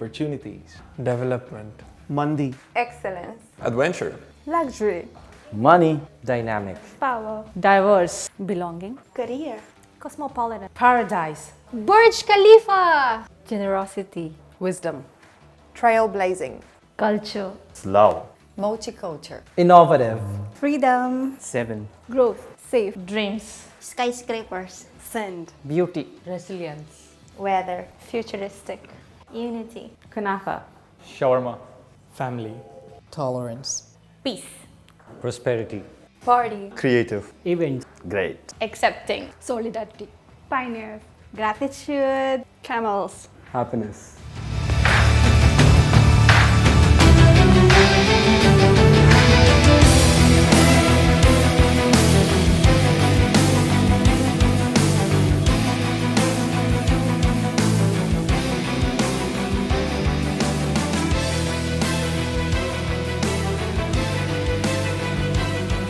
opportunities, development, Mandi. Excellence. adventure, Luxury. Money. Dynamic. Power. Diverse. Belonging. Career. Cosmopolitan. Paradise. Burj Khalifa. Generosity. Wisdom. Trailblazing. Culture. Slow. Multicultural. Innovative. Freedom. 7. Growth. Safe. Dreams. Skyscrapers. Sand. Beauty. Resilience. Weather. Futuristic. Unity. Kunafa. Shawarma. family, Tolerance. Peace. Prosperity. Party. Creative. Event. Great. Accepting. Solidarity. Pioneers. Gratitude. Camels. happiness.